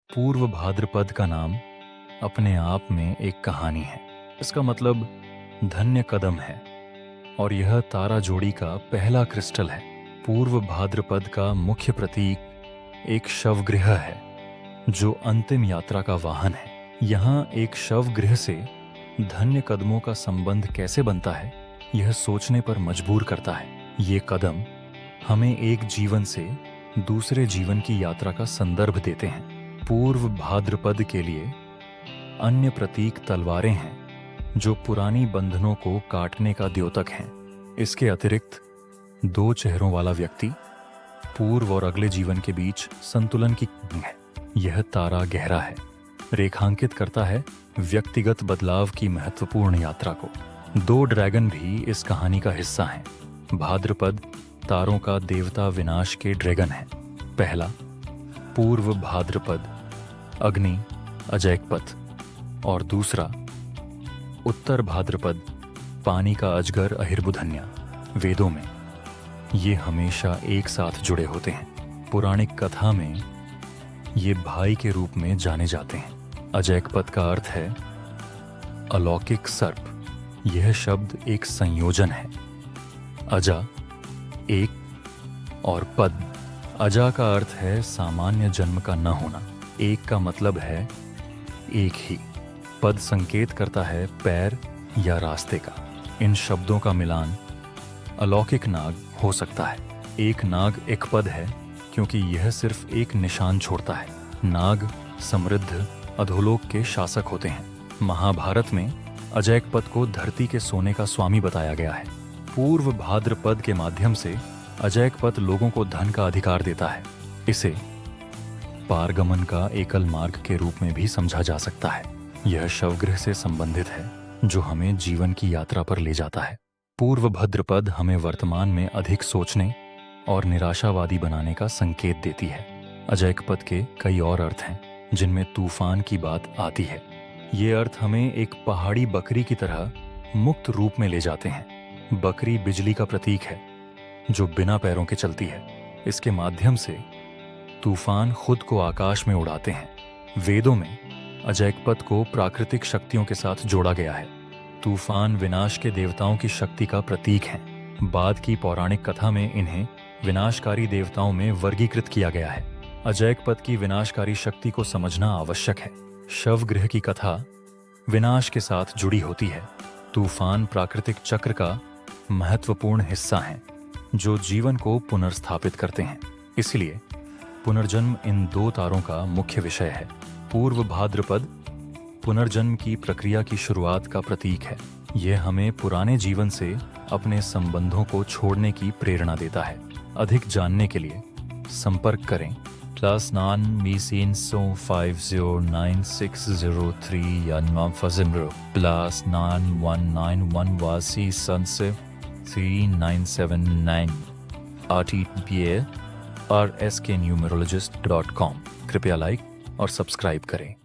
पूर्व भाद्रपद का नाम अपने आप में एक कहानी है। इसका मतलब धन्य कदम है और यह तारा जोड़ी का पहला क्रिस्टल है। पूर्व भाद्रपद का मुख्य प्रतीक एक शवगृह है जो अंतिम यात्रा का वाहन है। यहाँ एक शवगृह से धन्य कदमों का संबंध कैसे बनता है, यह सोचने पर मजबूर करता है। ये कदम हमें एक जीवन से दूसरे जीवन की यात्रा का संदर्भ देते हैं। पूर्व भाद्रपद के लिए अन्य प्रतीक तलवारें हैं जो पुरानी बंधनों को काटने का द्योतक हैं। इसके अतिरिक्त दो चेहरों वाला व्यक्ति पूर्व और अगले जीवन के बीच संतुलन की है। यह तारा गहरा है, रेखांकित करता है व्यक्तिगत बदलाव की महत्वपूर्ण यात्रा को। दो ड्रैगन भी इस कहानी का हिस्सा हैं। भाद्रपद तारों का देवता विनाश के ड्रैगन है। पहला पूर्व भाद्रपद अग्नि अजैकपथ और दूसरा उत्तर भाद्रपद पानी का अजगर अहिर्बुधन्या। वेदों में ये हमेशा एक साथ जुड़े होते हैं। पौराणिक कथा में ये भाई के रूप में जाने जाते हैं। अजैकपथ का अर्थ है अलौकिक सर्प। यह शब्द एक संयोजन है। अजा एक और पद। अजा का अर्थ है सामान्य जन्म का न होना। एक का मतलब है एक ही। पद संकेत करता है पैर या रास्ते का। इन शब्दों का मिलान अलौकिक नाग हो सकता है। एक नाग एक पद है क्योंकि यह सिर्फ एक निशान छोड़ता है। नाग समृद्ध अधोलोक के शासक होते हैं। महाभारत में अजैकपथ को धरती के सोने का स्वामी बताया गया है। पूर्व भाद्रपद के माध्यम से अजैकपथ लोगों को धन का अधिकार देता है। इसे पारगमन का एकल मार्ग के रूप में भी समझा जा सकता है। यह शवगृह से संबंधित है जो हमें जीवन की यात्रा पर ले जाता है। पूर्व भाद्रपद हमें वर्तमान में अधिक सोचने और निराशावादी बनाने का संकेत देती है। अजैकपथ के कई और अर्थ हैं जिनमें तूफान की बात आती है। ये अर्थ हमें एक पहाड़ी बकरी की तरह मुक्त रूप में ले जाते हैं। बकरी बिजली का प्रतीक है जो बिना पैरों के चलती है। इसके माध्यम से तूफान खुद को आकाश में उड़ाते हैं। वेदों में अजैकपथ को प्राकृतिक शक्तियों के साथ जोड़ा गया है। तूफान विनाश के देवताओं की शक्ति का प्रतीक हैं। बाद की पौराणिक कथा में इन्हें विनाशकारी देवताओं में वर्गीकृत किया गया है। अजैकपथ की विनाशकारी शक्ति को समझना आवश्यक है। शवगृह की कथा विनाश के साथ जुड़ी होती है। तूफान प्राकृतिक चक्र का महत्वपूर्ण हिस्सा हैं जो जीवन को पुनर्स्थापित करते हैं। इसलिए पुनर्जन्म इन दो तारों का मुख्य विषय है। पूर्व भाद्रपद पुनर्जन्म की प्रक्रिया की शुरुआत का प्रतीक है। यह हमें पुराने जीवन से अपने संबंधों को छोड़ने की प्रेरणा देता है। अधिक जानने के लिए संपर्क करें +9 मीसीन सो 509603 या +9 +9191 वासी संसे 3979 RTPA rsknumerologist.com। कृपया लाइक और सब्सक्राइब करें।